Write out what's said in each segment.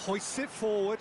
Hoists it forward.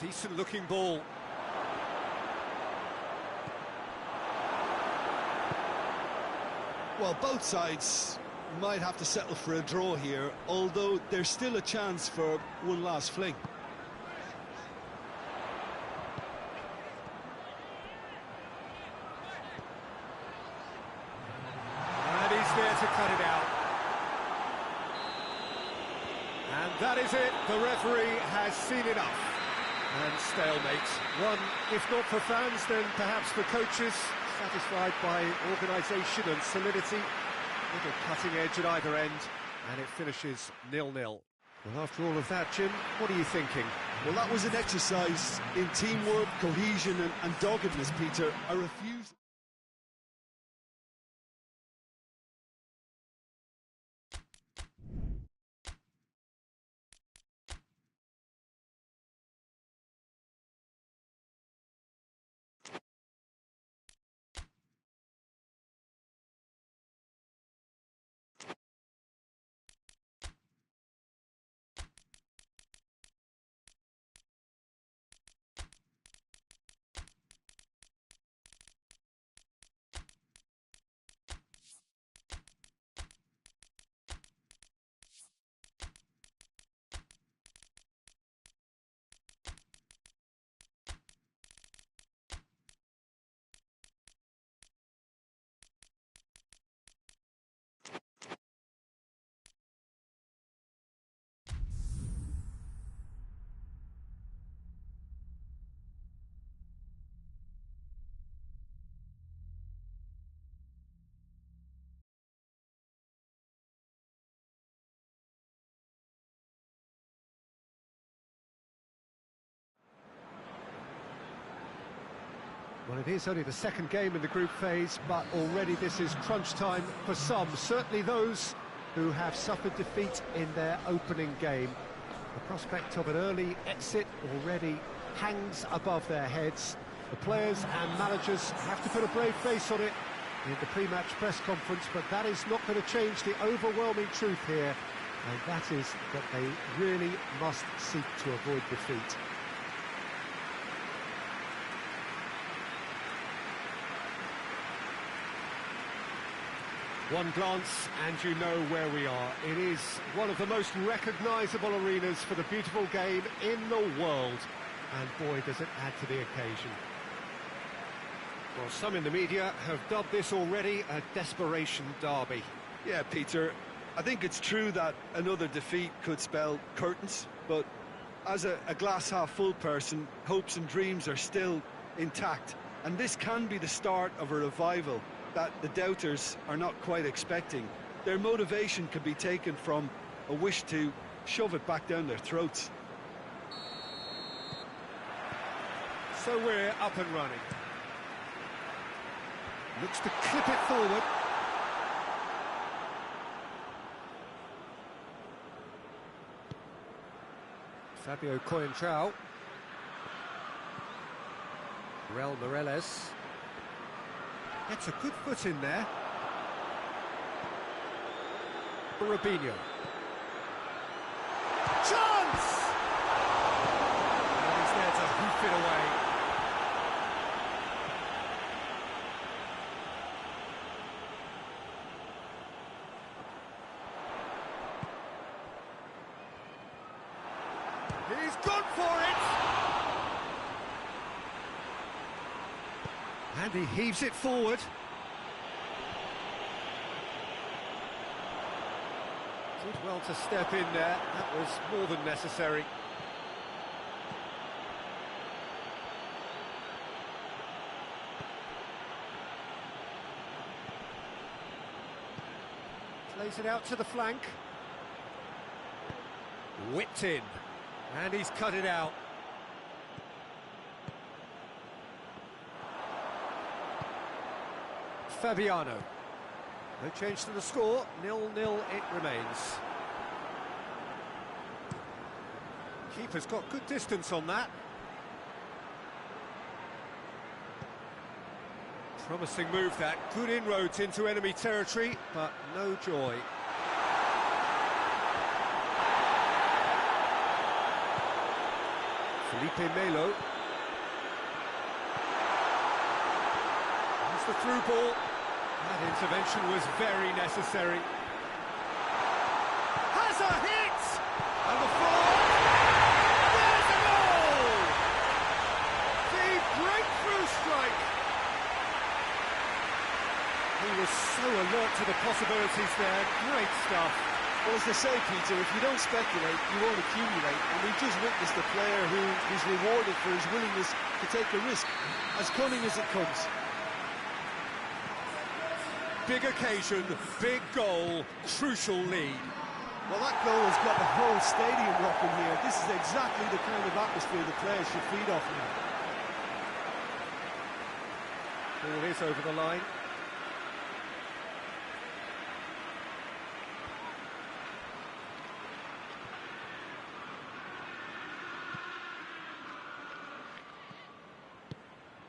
Decent looking ball. Well, both sides might have to settle for a draw here, although there's still a chance for one last fling. And he's there to cut it out. And that is it. The referee has seen enough. And stalemate. One, if not for fans, then perhaps for coaches, satisfied by organisation and solidity. Little cutting edge at either end, and it finishes 0-0. Well, after all of that, Jim, what are you thinking? Well, that was an exercise in teamwork, cohesion and doggedness, Peter. I refuse... Well, it is only the second game in the group phase, but already this is crunch time for some, certainly those who have suffered defeat in their opening game. The prospect of an early exit already hangs above their heads. The players and managers have to put a brave face on it in the pre-match press conference, but that is not going to change the overwhelming truth here, and that is that they really must seek to avoid defeat. One glance and you know where we are. It is one of the most recognisable arenas for the beautiful game in the world. And boy, does it add to the occasion. Well, some in the media have dubbed this already a desperation derby. Yeah, Peter, I think it's true that another defeat could spell curtains, but as a glass-half-full person, hopes and dreams are still intact. And this can be the start of a revival that the doubters are not quite expecting. Their motivation could be taken from a wish to shove it back down their throats. So we're up and running. Looks to clip it forward. Fabio Coentrao. Raul Moreles. Gets a good foot in there. Robinho. Chance! And he's there to hoof it away. He's gone for it! And he heaves it forward. Did well to step in there. That was more than necessary. Plays it out to the flank. Whipped in. And he's cut it out. Fabiano. No change to the score, 0-0 it remains. Keeper's got good distance on that. Promising move that, good inroads into enemy territory, but no joy. Felipe Melo. That's the through ball. That intervention was very necessary. Has a hit! And the forward. There's a goal! The breakthrough strike. He was so alert to the possibilities there. Great stuff. Well, as they say, Peter, if you don't speculate, you won't accumulate. And we've just witnessed a player who is rewarded for his willingness to take a risk, as cunning as it comes. Big occasion, big goal, crucial lead. Well, that goal has got the whole stadium rocking here. This is exactly the kind of atmosphere the players should feed off now. Ball is over the line.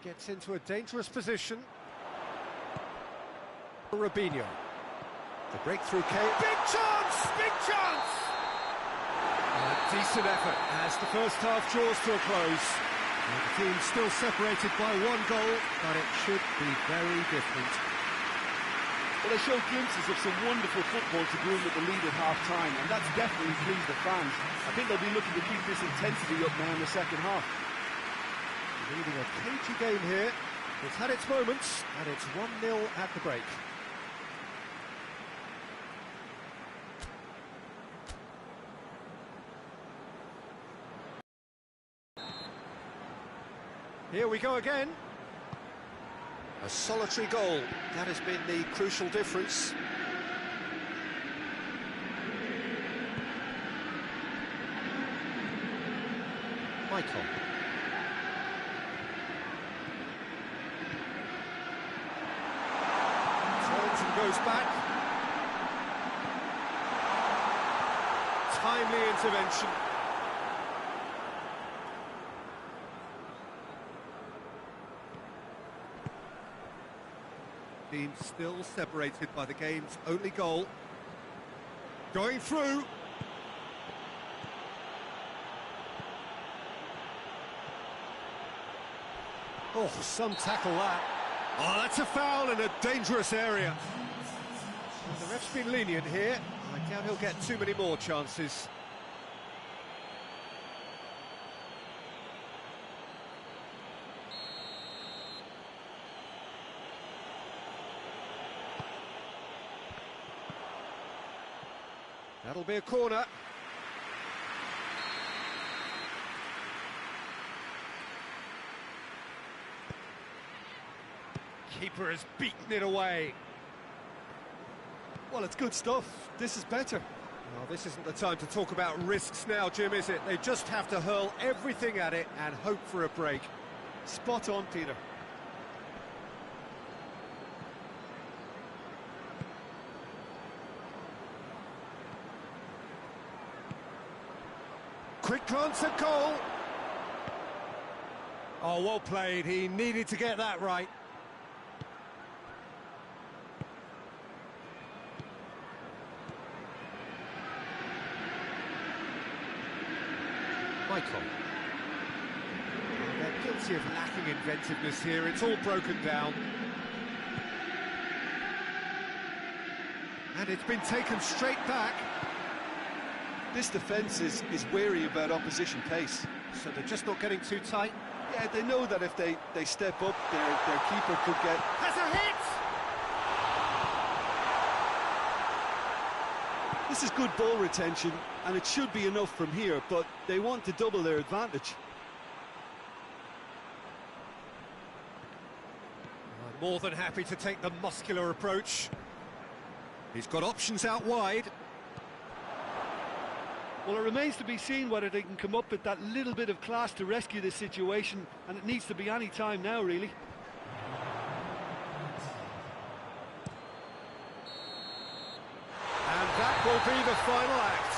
Gets into a dangerous position. Robinho. The breakthrough came. Big chance! Big chance! A decent effort as the first half draws to a close. The team still separated by one goal, but it should be very different. Well, they showed glimpses of some wonderful football to groom at the lead at half-time, and that's definitely pleased the fans. I think they'll be looking to keep this intensity up now in the second half. Leading a cagey game here. It's had its moments, and it's 1-0 at the break. Here we go again. A solitary goal. That has been the crucial difference. Michael. Turns and goes back. Timely intervention. Team still separated by the game's only goal. Going through. Oh, some tackle that. Oh, that's a foul in a dangerous area. The ref's been lenient here. I doubt he'll get too many more chances. That'll be a corner. Keeper has beaten it away. Well, it's good stuff. This is better. Well, this isn't the time to talk about risks now, Jim, is it? They just have to hurl everything at it and hope for a break. Spot on, Peter. Quick glance at goal. Oh, well played. He needed to get that right. Michael. They're guilty of lacking inventiveness here. It's all broken down. And it's been taken straight back. This defence is wary about opposition pace. So they're just not getting too tight? Yeah, they know that if they step up, their keeper could get... Has a hit! This is good ball retention, and it should be enough from here, but they want to double their advantage. More than happy to take the muscular approach. He's got options out wide. Well, it remains to be seen whether they can come up with that little bit of class to rescue this situation, and it needs to be any time now, really. And that will be the final act.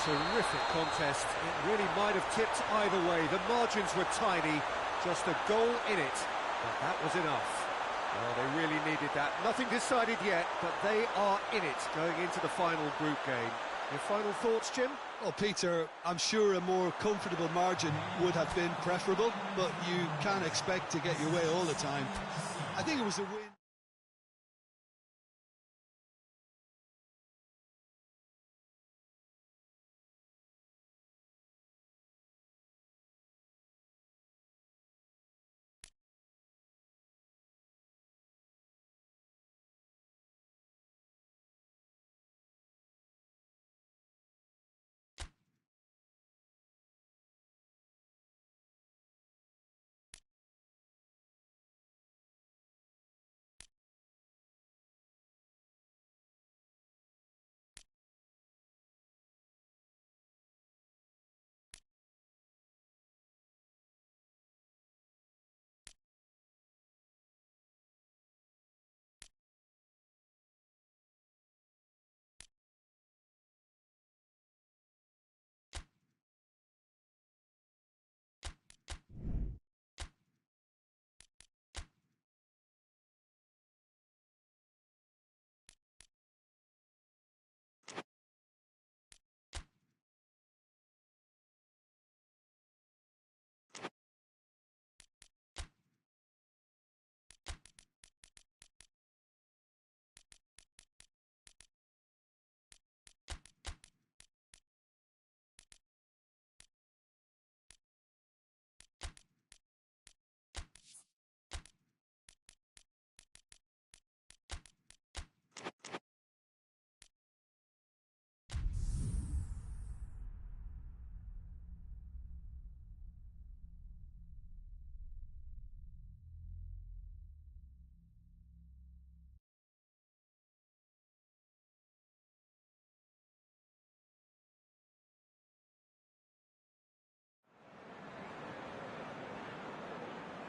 Terrific contest. It really might have tipped either way. The margins were tiny, just a goal in it, but that was enough. Well, they really needed that. Nothing decided yet, but they are in it going into the final group game. Your final thoughts, Jim? Well, Peter, I'm sure a more comfortable margin would have been preferable, but you can't expect to get your way all the time. I think it was a win.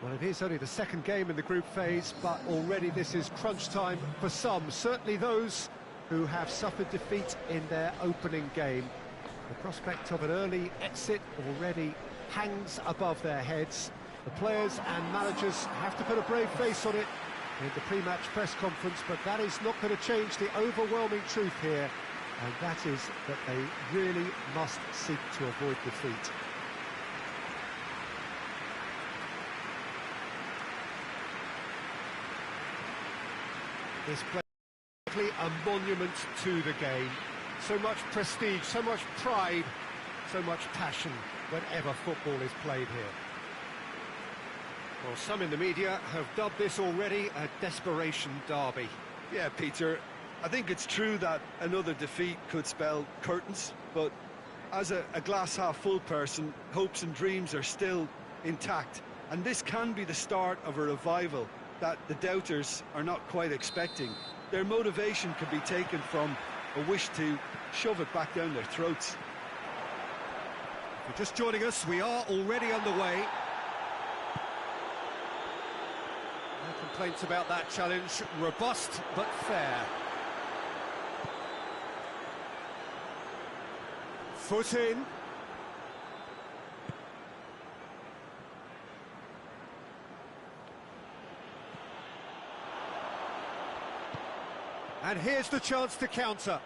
Well, it is only the second game in the group phase, but already this is crunch time for some, certainly those who have suffered defeat in their opening game. The prospect of an early exit already hangs above their heads. The players and managers have to put a brave face on it in the pre-match press conference, but that is not going to change the overwhelming truth here, and that is that they really must seek to avoid defeat. This play is a monument to the game. So much prestige, so much pride, so much passion whenever football is played here. Well, some in the media have dubbed this already a desperation derby. Yeah, Peter, I think it's true that another defeat could spell curtains, but as a glass-half-full person, hopes and dreams are still intact, and this can be the start of a revival that the doubters are not quite expecting. Their motivation can be taken from a wish to shove it back down their throats. If you're just joining us, we are already underway. No complaints about that challenge. Robust but fair. Foot in. And here's the chance to counter.